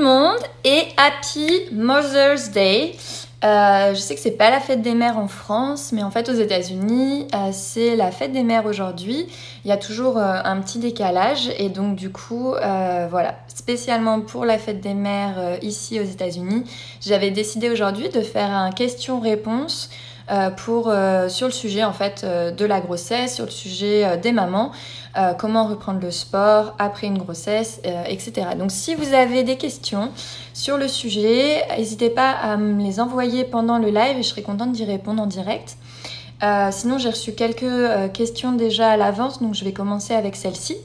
monde et Happy Mother's Day. Je sais que c'est pas la fête des mères en France, mais en fait aux États-Unis, c'est la fête des mères aujourd'hui. Il y a toujours un petit décalage et donc du coup, voilà, spécialement pour la fête des mères ici aux États-Unis, j'avais décidé aujourd'hui de faire un question-réponse sur le sujet en fait de la grossesse, sur le sujet des mamans, comment reprendre le sport après une grossesse, etc. Donc si vous avez des questions sur le sujet, n'hésitez pas à me les envoyer pendant le live et je serai contente d'y répondre en direct. Sinon j'ai reçu quelques questions déjà à l'avance, donc je vais commencer avec celle-ci.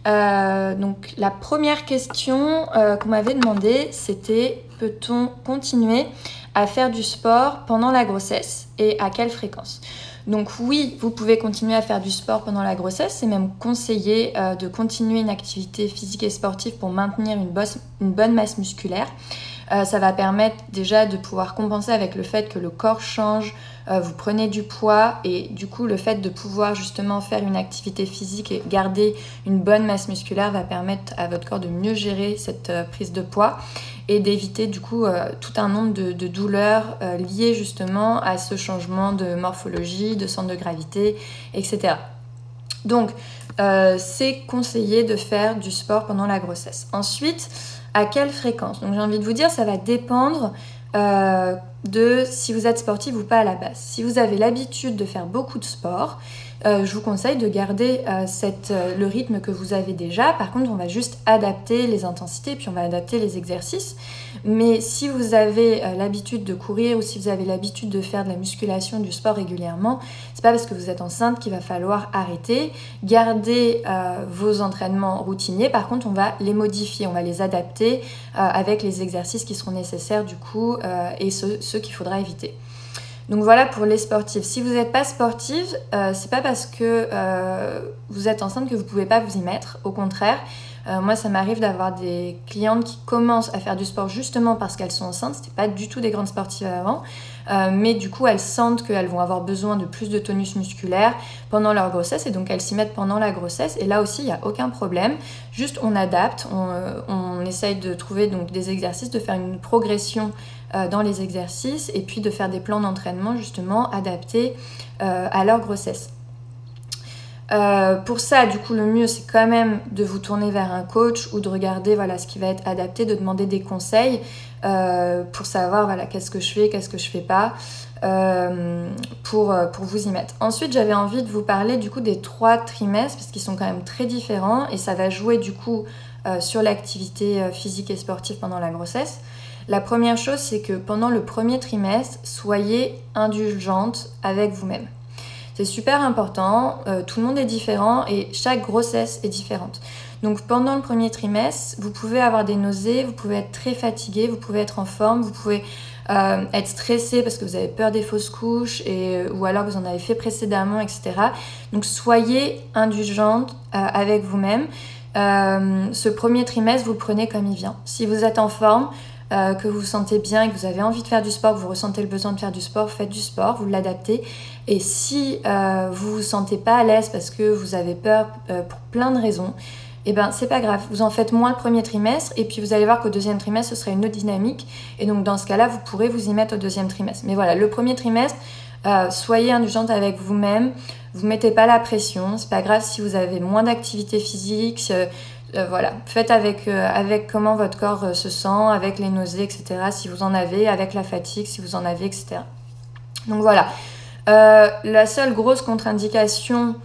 Donc la première question qu'on m'avait demandé, c'était peut-on continuer à faire du sport pendant la grossesse et à quelle fréquence? Donc oui, vous pouvez continuer à faire du sport pendant la grossesse, c'est même conseillé de continuer une activité physique et sportive pour maintenir une bonne masse musculaire. Ça va permettre déjà de pouvoir compenser avec le fait que le corps change, vous prenez du poids et du coup le fait de pouvoir justement faire une activité physique et garder une bonne masse musculaire va permettre à votre corps de mieux gérer cette prise de poids et d'éviter du coup tout un nombre de douleurs liées justement à ce changement de morphologie, de centre de gravité, etc. Donc c'est conseillé de faire du sport pendant la grossesse. Ensuite, à quelle fréquence? Donc j'ai envie de vous dire, ça va dépendre de si vous êtes sportif ou pas à la base. Si vous avez l'habitude de faire beaucoup de sport, je vous conseille de garder le rythme que vous avez déjà. Par contre, on va juste adapter les intensités, puis on va adapter les exercices. Mais si vous avez l'habitude de courir ou si vous avez l'habitude de faire de la musculation, du sport régulièrement, c'est pas parce que vous êtes enceinte qu'il va falloir arrêter. Gardez vos entraînements routiniers. Par contre, on va les modifier, on va les adapter avec les exercices qui seront nécessaires du coup et ceux qu'il faudra éviter. Donc voilà pour les sportifs. Si vous n'êtes pas sportive, c'est pas parce que vous êtes enceinte que vous pouvez pas vous y mettre. Au contraire, moi ça m'arrive d'avoir des clientes qui commencent à faire du sport justement parce qu'elles sont enceintes. C'était pas du tout des grandes sportives avant, mais du coup elles sentent qu'elles vont avoir besoin de plus de tonus musculaire pendant leur grossesse et donc elles s'y mettent pendant la grossesse. Et là aussi il n'y a aucun problème. Juste on adapte, on essaye de trouver donc des exercices, de faire une progression dans les exercices et puis de faire des plans d'entraînement justement adaptés à leur grossesse. Pour ça, du coup, le mieux, c'est quand même de vous tourner vers un coach ou de regarder voilà, ce qui va être adapté, de demander des conseils pour savoir voilà, qu'est-ce que je fais pas pour vous y mettre. Ensuite, j'avais envie de vous parler du coup des 3 trimestres parce qu'ils sont quand même très différents et ça va jouer du coup sur l'activité physique et sportive pendant la grossesse. La première chose, c'est que pendant le premier trimestre, soyez indulgente avec vous-même. C'est super important, tout le monde est différent et chaque grossesse est différente. Donc pendant le premier trimestre, vous pouvez avoir des nausées, vous pouvez être très fatigué, vous pouvez être en forme, vous pouvez être stressé parce que vous avez peur des fausses couches ou alors vous en avez fait précédemment, etc. Donc soyez indulgente avec vous-même. Ce premier trimestre, vous le prenez comme il vient. Si vous êtes en forme, que vous vous sentez bien et que vous avez envie de faire du sport, que vous ressentez le besoin de faire du sport, faites du sport, vous l'adaptez. Et si vous vous sentez pas à l'aise parce que vous avez peur pour plein de raisons, eh ben c'est pas grave, vous en faites moins le premier trimestre et puis vous allez voir qu'au deuxième trimestre ce sera une autre dynamique et donc dans ce cas-là vous pourrez vous y mettre au deuxième trimestre. Mais voilà, le premier trimestre, soyez indulgente avec vous-même, vous mettez pas la pression, c'est pas grave si vous avez moins d'activité physique. Voilà, faites avec comment votre corps se sent, avec les nausées, etc. si vous en avez, avec la fatigue si vous en avez, etc. Donc voilà, la seule grosse contre-indication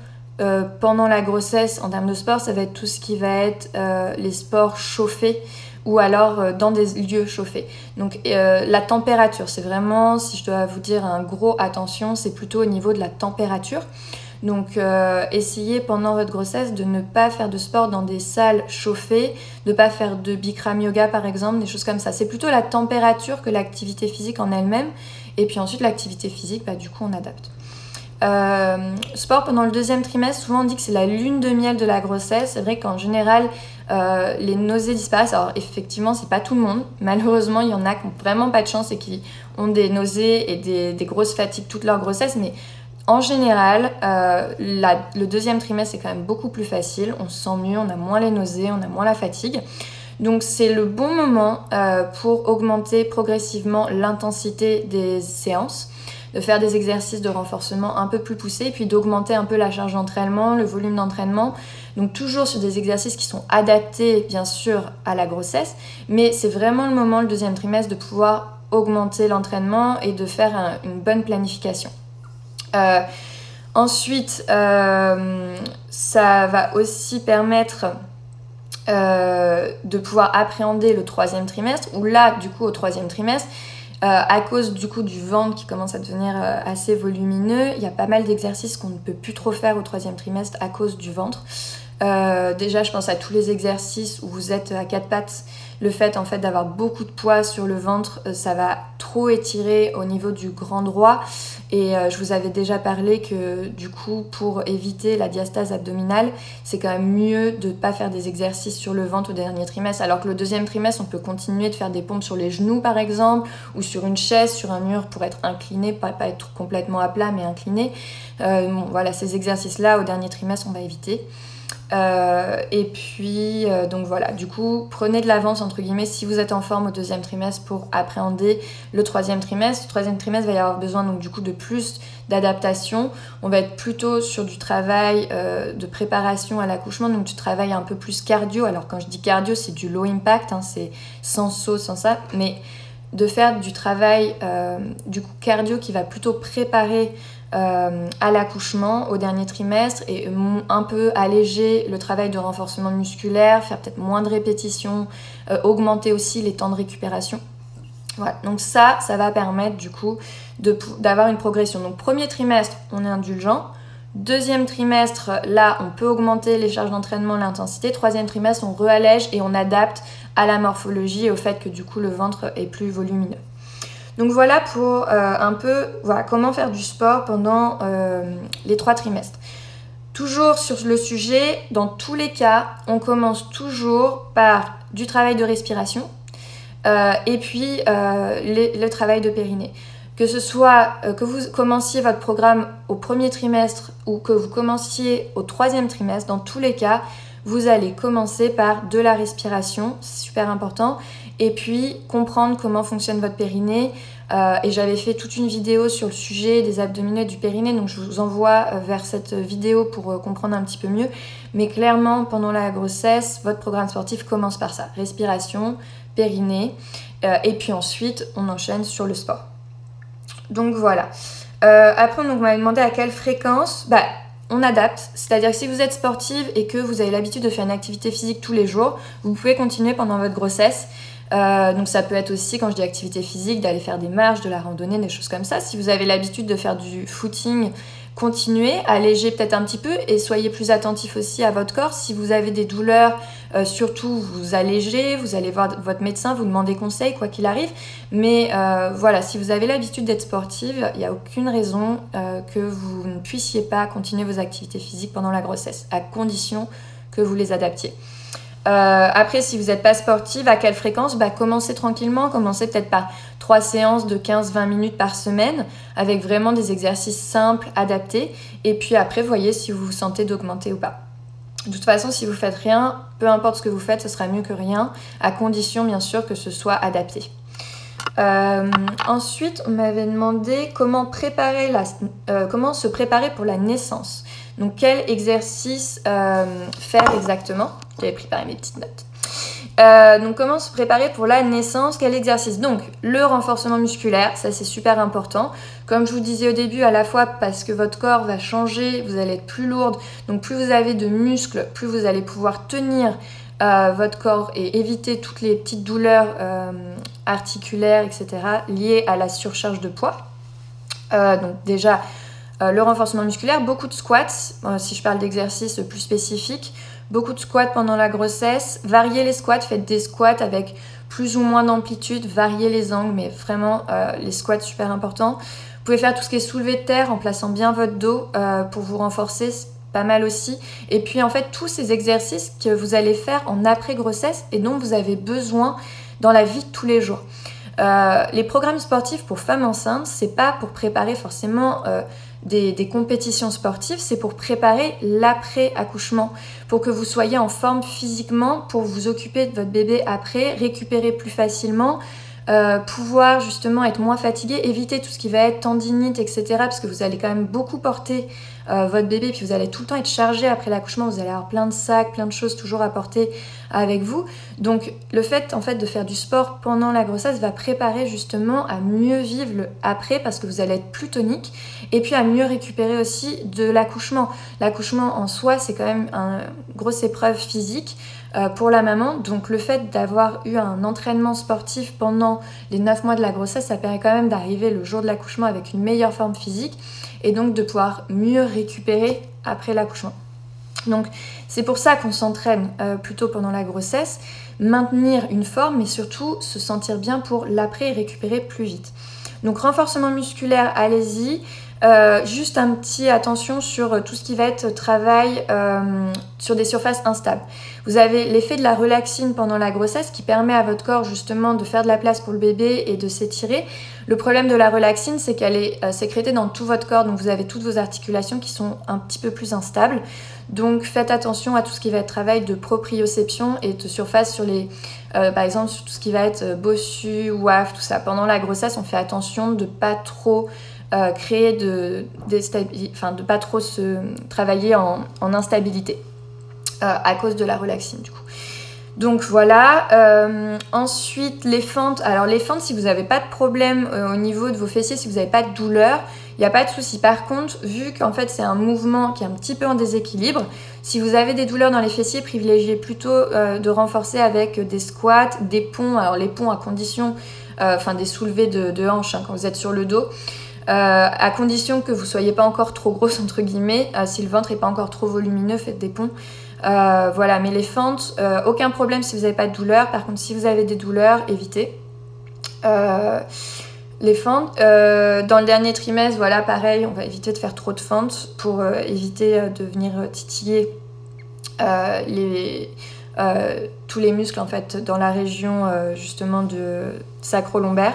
pendant la grossesse en termes de sport, ça va être tout ce qui va être les sports chauffés ou alors dans des lieux chauffés. Donc la température, c'est vraiment, si je dois vous dire un gros attention, c'est plutôt au niveau de la température. Donc essayez pendant votre grossesse de ne pas faire de sport dans des salles chauffées, de ne pas faire de Bikram yoga par exemple, des choses comme ça. C'est plutôt la température que l'activité physique en elle-même. Et puis ensuite l'activité physique, du coup on adapte. Sport pendant le deuxième trimestre, souvent on dit que c'est la lune de miel de la grossesse. C'est vrai qu'en général les nausées disparaissent. Alors effectivement c'est pas tout le monde, malheureusement il y en a qui n'ont vraiment pas de chance et qui ont des nausées et des grosses fatigues toute leur grossesse, mais en général, le deuxième trimestre est quand même beaucoup plus facile, on se sent mieux, on a moins les nausées, on a moins la fatigue. Donc c'est le bon moment pour augmenter progressivement l'intensité des séances, de faire des exercices de renforcement un peu plus poussés, puis d'augmenter un peu la charge d'entraînement, le volume d'entraînement. Donc toujours sur des exercices qui sont adaptés bien sûr à la grossesse, mais c'est vraiment le moment, le deuxième trimestre, de pouvoir augmenter l'entraînement et de faire une bonne planification. Ensuite, ça va aussi permettre de pouvoir appréhender le troisième trimestre, où là, du coup, au troisième trimestre, à cause du coup du ventre qui commence à devenir assez volumineux, il y a pas mal d'exercices qu'on ne peut plus trop faire au troisième trimestre à cause du ventre. Déjà, je pense à tous les exercices où vous êtes à quatre pattes. Le fait en fait d'avoir beaucoup de poids sur le ventre, ça va trop étirer au niveau du grand droit. Et je vous avais déjà parlé que du coup, pour éviter la diastase abdominale, c'est quand même mieux de ne pas faire des exercices sur le ventre au dernier trimestre. Alors que le deuxième trimestre, on peut continuer de faire des pompes sur les genoux par exemple, ou sur une chaise, sur un mur pour être incliné, pas être complètement à plat mais incliné. Bon, voilà, ces exercices-là au dernier trimestre, on va éviter. Et puis donc voilà, du coup prenez de l'avance entre guillemets si vous êtes en forme au deuxième trimestre pour appréhender le troisième trimestre. Le troisième trimestre va y avoir besoin donc du coup de plus d'adaptation. On va être plutôt sur du travail de préparation à l'accouchement, donc du travail un peu plus cardio. Alors quand je dis cardio, c'est du low impact, hein, c'est sans saut, sans ça, mais de faire du travail du coup cardio qui va plutôt préparer à l'accouchement au dernier trimestre et un peu alléger le travail de renforcement musculaire, faire peut-être moins de répétitions, augmenter aussi les temps de récupération. Voilà, donc ça va permettre du coup d'avoir une progression. Donc premier trimestre, on est indulgent. Deuxième trimestre, là, on peut augmenter les charges d'entraînement, l'intensité. Troisième trimestre, on réallège et on adapte à la morphologie et au fait que du coup le ventre est plus volumineux. Donc voilà pour un peu comment faire du sport pendant les 3 trimestres. Toujours sur le sujet, dans tous les cas, on commence toujours par du travail de respiration et puis le travail de périnée. Que ce soit que vous commenciez votre programme au premier trimestre ou que vous commenciez au 3e trimestre, dans tous les cas, vous allez commencer par de la respiration, c'est super important, et puis comprendre comment fonctionne votre périnée. Et j'avais fait toute une vidéo sur le sujet des abdominaux et du périnée, donc je vous envoie vers cette vidéo pour comprendre un petit peu mieux. Mais clairement, pendant la grossesse, votre programme sportif commence par ça, respiration, périnée, et puis ensuite, on enchaîne sur le sport. Donc voilà. Après, on m'avait demandé à quelle fréquence. On adapte, c'est-à-dire que si vous êtes sportive et que vous avez l'habitude de faire une activité physique tous les jours, vous pouvez continuer pendant votre grossesse. Donc ça peut être aussi, quand je dis activité physique, d'aller faire des marches, de la randonnée, des choses comme ça. Si vous avez l'habitude de faire du footing, continuez, allégez peut-être un petit peu et soyez plus attentif aussi à votre corps. Si vous avez des douleurs, surtout vous allégez, vous allez voir votre médecin, vous demandez conseil, quoi qu'il arrive. Mais voilà, si vous avez l'habitude d'être sportive, il n'y a aucune raison que vous ne puissiez pas continuer vos activités physiques pendant la grossesse, à condition que vous les adaptiez. Après, si vous n'êtes pas sportive, à quelle fréquence? Commencez tranquillement, commencez peut-être par 3 séances de 15-20 minutes par semaine avec vraiment des exercices simples, adaptés, et puis après, voyez si vous vous sentez d'augmenter ou pas. De toute façon, si vous faites rien, peu importe ce que vous faites, ce sera mieux que rien, à condition bien sûr que ce soit adapté. Ensuite, on m'avait demandé comment se préparer pour la naissance. Donc quel exercice faire exactement. J'avais préparé mes petites notes. Donc comment se préparer pour la naissance, quel exercice? Donc le renforcement musculaire, ça c'est super important. Comme je vous disais au début, à la fois parce que votre corps va changer, vous allez être plus lourde. Donc plus vous avez de muscles, plus vous allez pouvoir tenir votre corps et éviter toutes les petites douleurs articulaires, etc. liées à la surcharge de poids. Donc déjà, le renforcement musculaire, beaucoup de squats, si je parle d'exercices plus spécifiques, beaucoup de squats pendant la grossesse, variez les squats, faites des squats avec plus ou moins d'amplitude, variez les angles, mais vraiment les squats super importants. Vous pouvez faire tout ce qui est soulevé de terre en plaçant bien votre dos pour vous renforcer, c'est pas mal aussi. Et puis en fait tous ces exercices que vous allez faire en après-grossesse et dont vous avez besoin dans la vie de tous les jours. Les programmes sportifs pour femmes enceintes, c'est pas pour préparer forcément des compétitions sportives, c'est pour préparer l'après-accouchement, pour que vous soyez en forme physiquement, pour vous occuper de votre bébé après, récupérer plus facilement, pouvoir justement être moins fatigué, éviter tout ce qui va être tendinite, etc. Parce que vous allez quand même beaucoup porter votre bébé, puis vous allez tout le temps être chargé après l'accouchement, vous allez avoir plein de sacs, plein de choses toujours à porter avec vous. Donc le fait en fait de faire du sport pendant la grossesse va préparer justement à mieux vivre le après, parce que vous allez être plus tonique, et puis à mieux récupérer aussi de l'accouchement. L'accouchement en soi, c'est quand même une grosse épreuve physique pour la maman, donc le fait d'avoir eu un entraînement sportif pendant les 9 mois de la grossesse, ça permet quand même d'arriver le jour de l'accouchement avec une meilleure forme physique et donc de pouvoir mieux récupérer après l'accouchement. Donc c'est pour ça qu'on s'entraîne plutôt pendant la grossesse, maintenir une forme mais surtout se sentir bien pour l'après et récupérer plus vite. Donc renforcement musculaire, allez-y. Juste un petit attention sur tout ce qui va être travail sur des surfaces instables. Vous avez l'effet de la relaxine pendant la grossesse qui permet à votre corps justement de faire de la place pour le bébé et de s'étirer. Le problème de la relaxine, c'est qu'elle est sécrétée dans tout votre corps, donc vous avez toutes vos articulations qui sont un petit peu plus instables. Donc faites attention à tout ce qui va être travail de proprioception et de surface sur les... par exemple sur tout ce qui va être bossu, ouaf, tout ça. Pendant la grossesse, on fait attention de pas trop... créer de pas trop se travailler en instabilité à cause de la relaxine du coup. Donc voilà, ensuite les fentes. Alors les fentes, si vous n'avez pas de problème au niveau de vos fessiers, si vous n'avez pas de douleur, il n'y a pas de souci. Par contre, vu qu'en fait c'est un mouvement qui est un petit peu en déséquilibre, si vous avez des douleurs dans les fessiers, privilégiez plutôt de renforcer avec des squats, des ponts. Alors les ponts à condition, des soulevés de hanches quand vous êtes sur le dos. À condition que vous soyez pas encore trop grosse entre guillemets, si le ventre est pas encore trop volumineux, faites des ponts. Voilà, mais les fentes, aucun problème si vous n'avez pas de douleur. Par contre, si vous avez des douleurs, évitez. Les fentes, dans le dernier trimestre, voilà, pareil, on va éviter de faire trop de fentes pour éviter de venir titiller tous les muscles en fait dans la région justement de sacro-lombaire.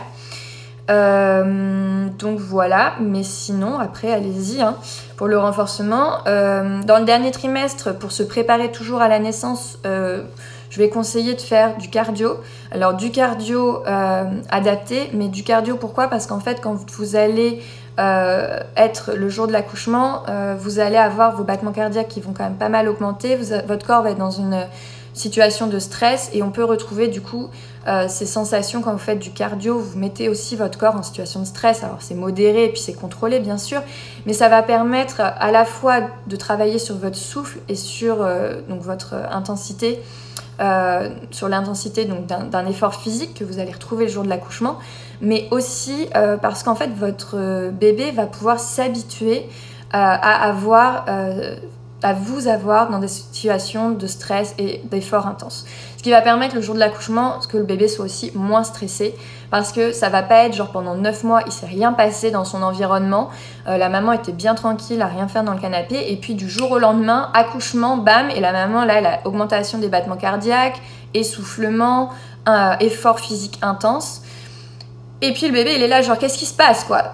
Donc voilà, mais sinon après allez-y hein, pour le renforcement. Dans le dernier trimestre, pour se préparer toujours à la naissance, je vais conseiller de faire du cardio. Alors du cardio adapté, mais du cardio pourquoi? Parce qu'en fait quand vous allez être le jour de l'accouchement, vous allez avoir vos battements cardiaques qui vont quand même pas mal augmenter, votre corps va être dans une situation de stress et on peut retrouver du coup ces sensations quand vous faites du cardio. Vous mettez aussi votre corps en situation de stress. Alors c'est modéré et puis c'est contrôlé bien sûr, mais ça va permettre à la fois de travailler sur votre souffle et sur donc votre intensité, sur l'intensité d'un effort physique que vous allez retrouver le jour de l'accouchement, mais aussi parce qu'en fait votre bébé va pouvoir s'habituer à vous avoir dans des situations de stress et d'efforts intenses. Ce qui va permettre le jour de l'accouchement que le bébé soit aussi moins stressé, parce que ça va pas être genre pendant 9 mois, il s'est rien passé dans son environnement, la maman était bien tranquille à rien faire dans le canapé, et puis du jour au lendemain, accouchement, bam, et la maman là, elle a augmentation des battements cardiaques, essoufflement, effort physique intense. Et puis le bébé il est là genre qu'est-ce qui se passe quoi.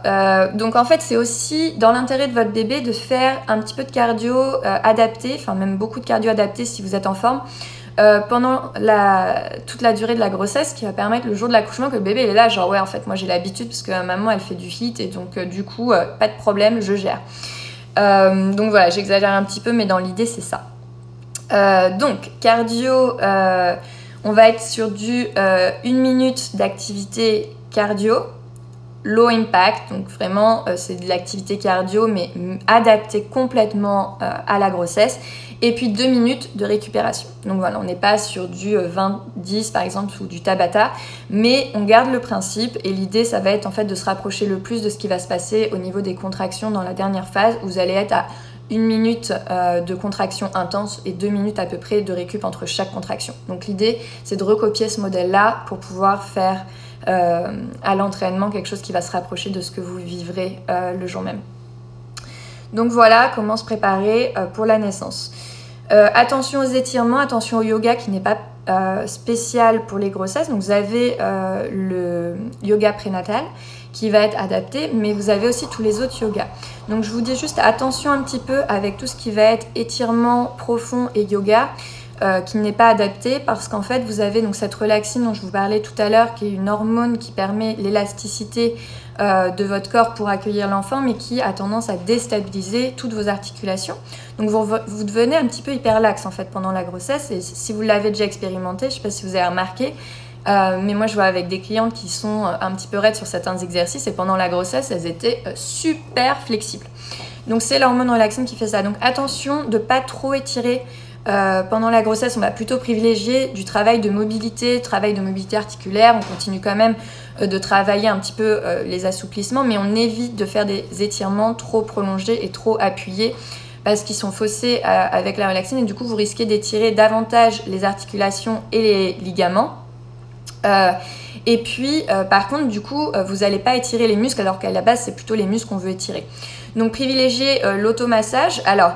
Donc en fait c'est aussi dans l'intérêt de votre bébé de faire un petit peu de cardio adapté, enfin même beaucoup de cardio adapté si vous êtes en forme pendant toute la durée de la grossesse, qui va permettre le jour de l'accouchement que le bébé il est là genre ouais en fait moi j'ai l'habitude parce que ma maman elle fait du HIIT et donc du coup pas de problème, je gère. Donc voilà, j'exagère un petit peu mais dans l'idée c'est ça. Donc cardio, on va être sur du 1 minute d'activité cardio, low impact, donc vraiment c'est de l'activité cardio mais adaptée complètement à la grossesse, et puis 2 minutes de récupération. Donc voilà, on n'est pas sur du 20-10 par exemple ou du Tabata, mais on garde le principe et l'idée ça va être en fait de se rapprocher le plus de ce qui va se passer au niveau des contractions dans la dernière phase, où vous allez être à 1 minute de contraction intense et 2 minutes à peu près de récup entre chaque contraction. Donc l'idée c'est de recopier ce modèle là pour pouvoir faire à l'entraînement quelque chose qui va se rapprocher de ce que vous vivrez le jour même. Donc voilà comment se préparer pour la naissance. Attention aux étirements, attention au yoga qui n'est pas spécial pour les grossesses. Donc vous avez le yoga prénatal qui va être adapté, mais vous avez aussi tous les autres yogas. Donc je vous dis juste attention un petit peu avec tout ce qui va être étirement profond et yoga, qui n'est pas adapté, parce qu'en fait vous avez donc cette relaxine dont je vous parlais tout à l'heure, qui est une hormone qui permet l'élasticité de votre corps pour accueillir l'enfant, mais qui a tendance à déstabiliser toutes vos articulations. Donc vous devenez un petit peu hyperlaxe en fait pendant la grossesse, et si vous l'avez déjà expérimenté, je ne sais pas si vous avez remarqué, mais moi je vois avec des clientes qui sont un petit peu raides sur certains exercices, et pendant la grossesse elles étaient super flexibles. Donc c'est l'hormone relaxine qui fait ça. Donc attention de ne pas trop étirer. Pendant la grossesse, on va plutôt privilégier du travail de mobilité articulaire. On continue quand même de travailler un petit peu les assouplissements, mais on évite de faire des étirements trop prolongés et trop appuyés, parce qu'ils sont faussés avec la relaxine, et du coup vous risquez d'étirer davantage les articulations et les ligaments. Et puis par contre du coup vous n'allez pas étirer les muscles, alors qu'à la base c'est plutôt les muscles qu'on veut étirer. Donc privilégiez l'automassage. Alors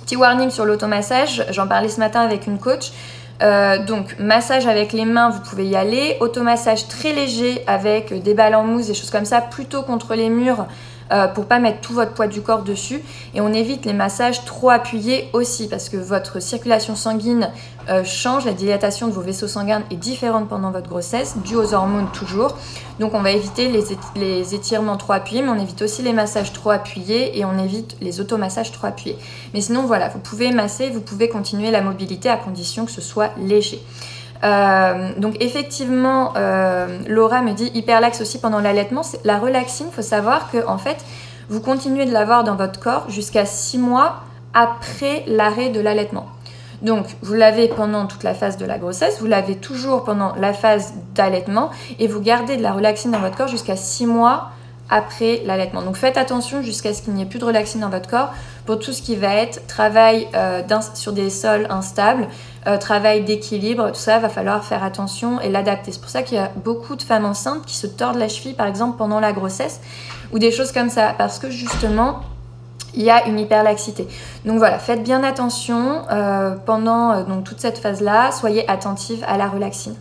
petit warning sur l'automassage, j'en parlais ce matin avec une coach. Donc massage avec les mains, vous pouvez y aller. Automassage très léger avec des balles en mousse, des choses comme ça, plutôt contre les murs, pour pas mettre tout votre poids du corps dessus. Et on évite les massages trop appuyés aussi, parce que votre circulation sanguine change, la dilatation de vos vaisseaux sanguins est différente pendant votre grossesse, due aux hormones toujours. Donc on va éviter les étirements trop appuyés, mais on évite aussi les massages trop appuyés, et on évite les automassages trop appuyés. Mais sinon voilà, vous pouvez masser, vous pouvez continuer la mobilité à condition que ce soit léger. Donc effectivement, Laura me dit hyperlaxe aussi pendant l'allaitement. La relaxine, il faut savoir que en fait, vous continuez de l'avoir dans votre corps jusqu'à 6 mois après l'arrêt de l'allaitement. Donc vous l'avez pendant toute la phase de la grossesse, vous l'avez toujours pendant la phase d'allaitement, et vous gardez de la relaxine dans votre corps jusqu'à 6 mois après l'allaitement. Donc faites attention jusqu'à ce qu'il n'y ait plus de relaxine dans votre corps pour tout ce qui va être travail sur des sols instables, travail d'équilibre, tout ça va falloir faire attention et l'adapter. C'est pour ça qu'il y a beaucoup de femmes enceintes qui se tordent la cheville par exemple pendant la grossesse, ou des choses comme ça, parce que justement il y a une hyperlaxité. Donc voilà, faites bien attention pendant donc toute cette phase-là, soyez attentive à la relaxine.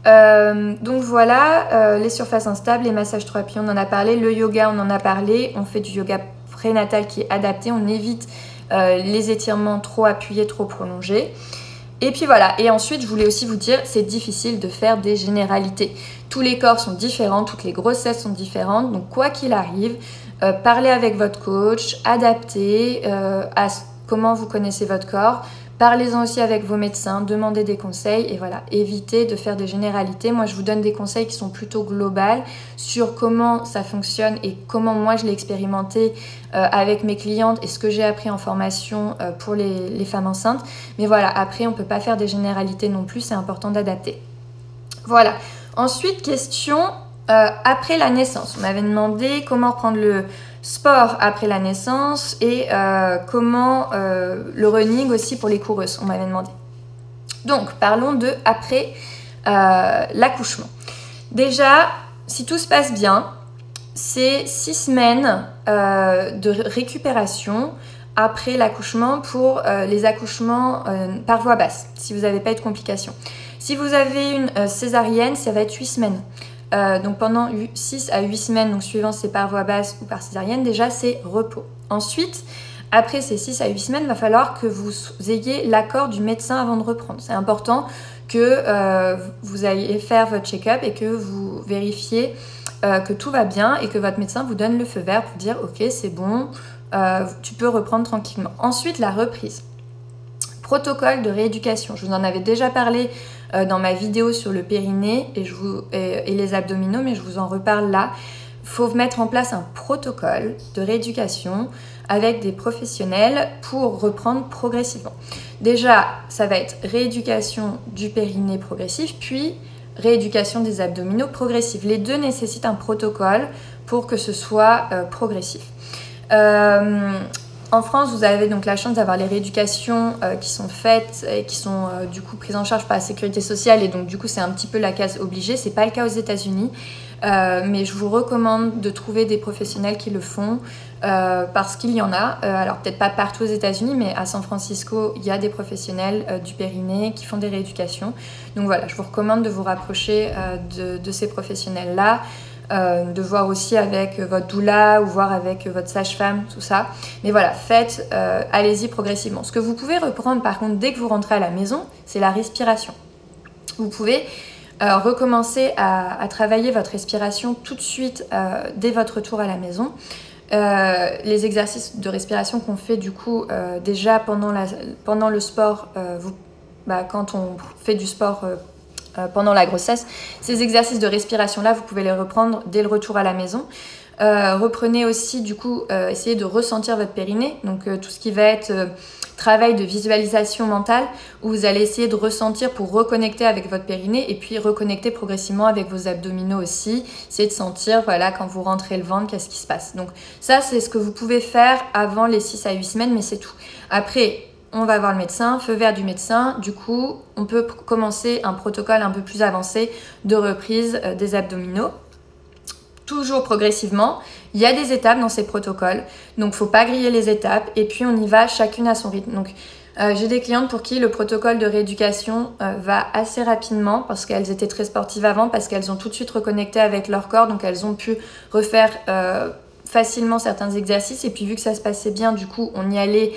Donc voilà, les surfaces instables, les massages trop appuyés, on en a parlé, le yoga on en a parlé, on fait du yoga prénatal qui est adapté, on évite les étirements trop appuyés, trop prolongés. Et puis voilà, et ensuite je voulais aussi vous dire, c'est difficile de faire des généralités. Tous les corps sont différents, toutes les grossesses sont différentes, donc quoi qu'il arrive, parlez avec votre coach, adaptez à comment vous connaissez votre corps. Parlez-en aussi avec vos médecins, demandez des conseils, et voilà, évitez de faire des généralités. Moi, je vous donne des conseils qui sont plutôt globaux sur comment ça fonctionne et comment moi je l'ai expérimenté avec mes clientes et ce que j'ai appris en formation pour les femmes enceintes. Mais voilà, après, on ne peut pas faire des généralités non plus, c'est important d'adapter. Voilà. Ensuite, question après la naissance. On m'avait demandé comment reprendre le sport après la naissance et comment le running aussi pour les coureuses, on m'avait demandé. Donc parlons de après l'accouchement. Déjà, si tout se passe bien, c'est 6 semaines de récupération après l'accouchement pour les accouchements par voie basse, si vous n'avez pas eu de complications. Si vous avez une césarienne, ça va être 8 semaines. Donc pendant 6 à 8 semaines, donc suivant si c'est par voie basse ou par césarienne, déjà c'est repos. Ensuite, après ces 6 à 8 semaines, il va falloir que vous ayez l'accord du médecin avant de reprendre. C'est important que vous ayez faire votre check-up et que vous vérifiez que tout va bien et que votre médecin vous donne le feu vert pour dire ok c'est bon, tu peux reprendre tranquillement. Ensuite la reprise. Protocole de rééducation. Je vous en avais déjà parlé dans ma vidéo sur le périnée et les abdominaux, mais je vous en reparle là. Il faut mettre en place un protocole de rééducation avec des professionnels pour reprendre progressivement. Déjà, ça va être rééducation du périnée progressif, puis rééducation des abdominaux progressif. Les deux nécessitent un protocole pour que ce soit progressif. En France, vous avez donc la chance d'avoir les rééducations qui sont faites et qui sont du coup prises en charge par la sécurité sociale, et donc du coup c'est un petit peu la case obligée. C'est pas le cas aux États-Unis, mais je vous recommande de trouver des professionnels qui le font parce qu'il y en a. Alors peut-être pas partout aux États-Unis, mais à San Francisco, il y a des professionnels du périnée qui font des rééducations. Donc voilà, je vous recommande de vous rapprocher de ces professionnels-là. De voir aussi avec votre doula ou voir avec votre sage-femme, tout ça. Mais voilà, faites, allez-y progressivement. Ce que vous pouvez reprendre par contre dès que vous rentrez à la maison, c'est la respiration. Vous pouvez recommencer à travailler votre respiration tout de suite dès votre retour à la maison. Les exercices de respiration qu'on fait du coup déjà pendant le sport, quand on fait du sport pendant la grossesse, ces exercices de respiration là vous pouvez les reprendre dès le retour à la maison. Reprenez aussi du coup, essayez de ressentir votre périnée, donc tout ce qui va être travail de visualisation mentale où vous allez essayer de ressentir pour reconnecter avec votre périnée et puis reconnecter progressivement avec vos abdominaux aussi, essayer de sentir voilà quand vous rentrez le ventre qu'est-ce qui se passe. Donc ça c'est ce que vous pouvez faire avant les 6 à 8 semaines, mais c'est tout. Après on va voir le médecin, feu vert du médecin, du coup on peut commencer un protocole un peu plus avancé de reprise des abdominaux. Toujours progressivement, il y a des étapes dans ces protocoles, donc faut pas griller les étapes et puis on y va chacune à son rythme. Donc j'ai des clientes pour qui le protocole de rééducation va assez rapidement parce qu'elles étaient très sportives avant, parce qu'elles ont tout de suite reconnecté avec leur corps, donc elles ont pu refaire facilement certains exercices, et puis vu que ça se passait bien, du coup on y allait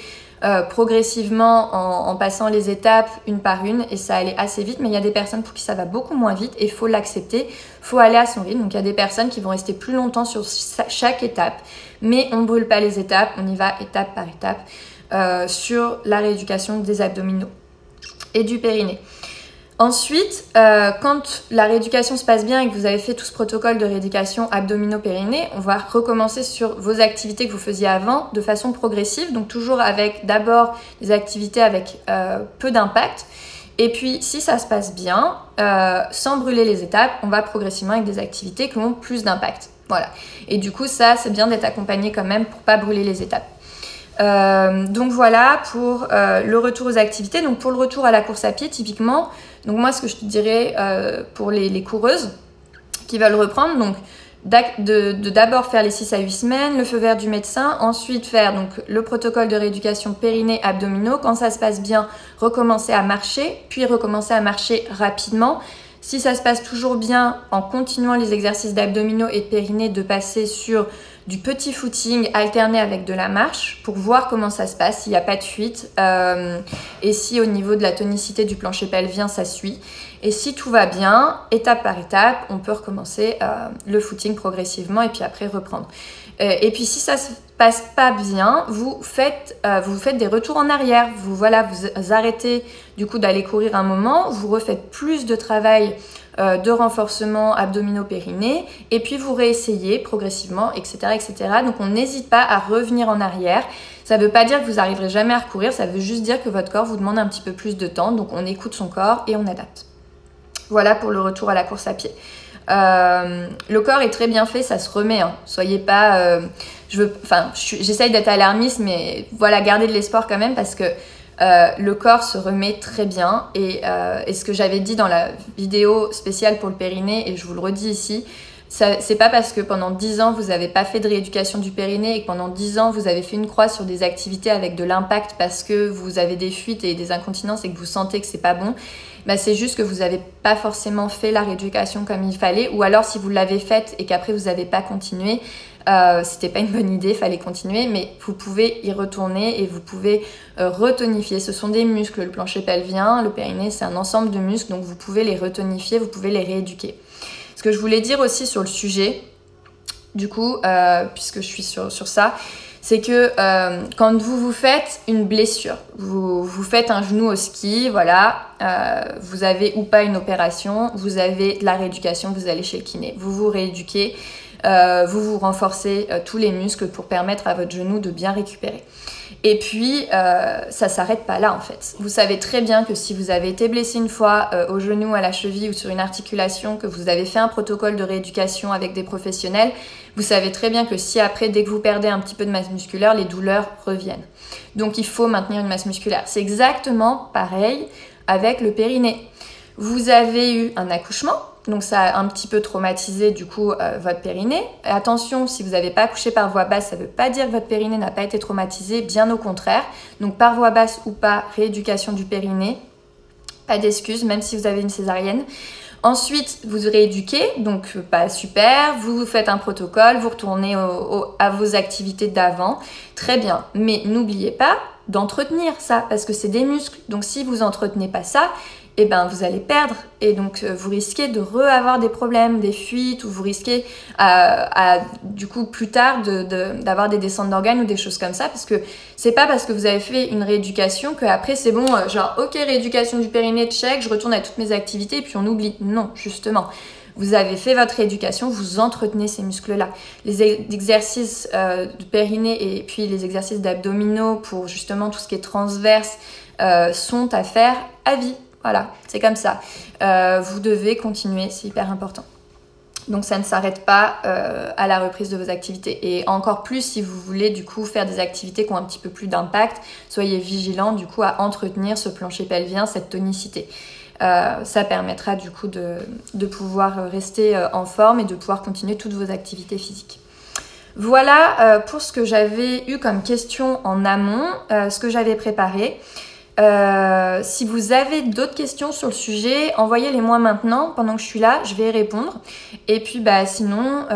progressivement en passant les étapes une par une, et ça allait assez vite. Mais il y a des personnes pour qui ça va beaucoup moins vite et il faut l'accepter, il faut aller à son rythme. Donc il y a des personnes qui vont rester plus longtemps sur chaque étape, mais on ne brûle pas les étapes, on y va étape par étape sur la rééducation des abdominaux et du périnée. Ensuite, quand la rééducation se passe bien et que vous avez fait tout ce protocole de rééducation abdominaux-périnée, on va recommencer sur vos activités que vous faisiez avant de façon progressive. Donc toujours avec d'abord des activités avec peu d'impact. Et puis si ça se passe bien, sans brûler les étapes, on va progressivement avec des activités qui ont plus d'impact. Voilà. Et du coup ça, c'est bien d'être accompagné quand même pour pas brûler les étapes. Donc voilà pour le retour aux activités. Donc pour le retour à la course à pied typiquement, donc moi ce que je te dirais pour les coureuses qui veulent reprendre, donc d'abord faire les 6 à 8 semaines, le feu vert du médecin, ensuite faire donc le protocole de rééducation périnée abdominaux. Quand ça se passe bien, recommencer à marcher, puis recommencer à marcher rapidement. Si ça se passe toujours bien, en continuant les exercices d'abdominaux et de périnée, de passer sur du petit footing alterné avec de la marche pour voir comment ça se passe, s'il n'y a pas de fuite et si au niveau de la tonicité du plancher pelvien ça suit. Et si tout va bien, étape par étape, on peut recommencer le footing progressivement et puis après reprendre. Et puis si ça se passe pas bien, vous faites des retours en arrière. Vous arrêtez du coup d'aller courir un moment, vous refaites plus de travail de renforcement abdominaux-périnée et puis vous réessayez progressivement, etc., etc. Donc on n'hésite pas à revenir en arrière. Ça ne veut pas dire que vous n'arriverez jamais à recourir, ça veut juste dire que votre corps vous demande un petit peu plus de temps. Donc on écoute son corps et on adapte. Voilà pour le retour à la course à pied. Le corps est très bien fait, ça se remet, hein. Soyez pas j'essaye d'être alarmiste, mais voilà, gardez de l'espoir quand même parce que le corps se remet très bien et ce que j'avais dit dans la vidéo spéciale pour le périnée, et je vous le redis ici, c'est pas parce que pendant 10 ans vous n'avez pas fait de rééducation du périnée et que pendant 10 ans vous avez fait une croix sur des activités avec de l'impact parce que vous avez des fuites et des incontinences et que vous sentez que c'est pas bon. C'est juste que vous n'avez pas forcément fait la rééducation comme il fallait, ou alors si vous l'avez faite et qu'après vous n'avez pas continué, c'était pas une bonne idée, il fallait continuer, mais vous pouvez y retourner et vous pouvez retonifier. Ce sont des muscles, le plancher pelvien, le périnée, c'est un ensemble de muscles, donc vous pouvez les retonifier, vous pouvez les rééduquer. Ce que je voulais dire aussi sur le sujet, du coup, puisque je suis sur ça, c'est que quand vous faites une blessure, vous faites un genou au ski, voilà, vous avez ou pas une opération, vous avez de la rééducation, vous allez chez le kiné, vous vous rééduquez. vous vous renforcez tous les muscles pour permettre à votre genou de bien récupérer. Et puis, ça s'arrête pas là en fait. Vous savez très bien que si vous avez été blessé une fois au genou, à la cheville ou sur une articulation, que vous avez fait un protocole de rééducation avec des professionnels, vous savez très bien que si après, dès que vous perdez un petit peu de masse musculaire, les douleurs reviennent. Donc, il faut maintenir une masse musculaire. C'est exactement pareil avec le périnée. Vous avez eu un accouchement, donc ça a un petit peu traumatisé du coup votre périnée. Attention, si vous n'avez pas accouché par voie basse, ça ne veut pas dire que votre périnée n'a pas été traumatisé, bien au contraire. Donc par voie basse ou pas, rééducation du périnée, pas d'excuses, même si vous avez une césarienne. Ensuite, vous rééduquez, donc pas super, vous faites un protocole, vous retournez à vos activités d'avant, très bien. Mais n'oubliez pas d'entretenir ça, parce que c'est des muscles. Donc si vous n'entretenez pas ça, eh ben, vous allez perdre et donc vous risquez de re-avoir des problèmes, des fuites, ou vous risquez du coup plus tard d'avoir des descentes d'organes ou des choses comme ça, parce que c'est pas parce que vous avez fait une rééducation qu'après c'est bon, genre ok, rééducation du périnée, check, je retourne à toutes mes activités et puis on oublie. Non, justement. Vous avez fait votre rééducation, vous entretenez ces muscles-là. Les exercices de périnée et puis les exercices d'abdominaux pour justement tout ce qui est transverse sont à faire à vie. Voilà, c'est comme ça. Vous devez continuer, c'est hyper important. Donc ça ne s'arrête pas à la reprise de vos activités. Et encore plus si vous voulez du coup faire des activités qui ont un petit peu plus d'impact, soyez vigilants du coup à entretenir ce plancher pelvien, cette tonicité. Ça permettra du coup de pouvoir rester en forme et de pouvoir continuer toutes vos activités physiques. Voilà pour ce que j'avais eu comme question en amont, ce que j'avais préparé. Si vous avez d'autres questions sur le sujet, envoyez-les moi maintenant, pendant que je suis là, je vais y répondre. Et puis sinon,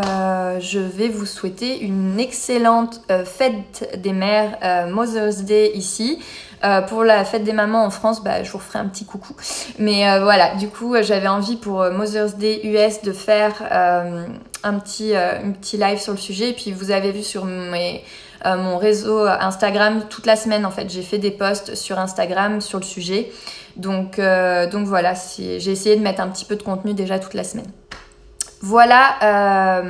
je vais vous souhaiter une excellente fête des mères, Mother's Day ici. Pour la fête des mamans en France, je vous referai un petit coucou. Mais voilà, du coup, j'avais envie pour Mother's Day US de faire un petit live sur le sujet. Et puis vous avez vu sur mon réseau Instagram toute la semaine en fait, j'ai fait des posts sur Instagram sur le sujet. Donc voilà, j'ai essayé de mettre un petit peu de contenu déjà toute la semaine. Voilà,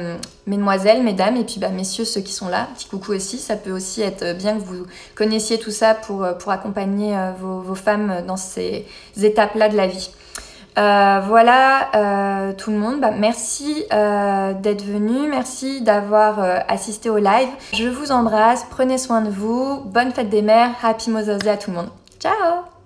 mesdemoiselles, mesdames, et puis messieurs, ceux qui sont là, petit coucou aussi. Ça peut aussi être bien que vous connaissiez tout ça pour accompagner vos femmes dans ces étapes-là de la vie. Voilà tout le monde, merci d'être venu, merci d'avoir assisté au live. Je vous embrasse, prenez soin de vous, bonne fête des mères, Happy Mother's Day à tout le monde. Ciao!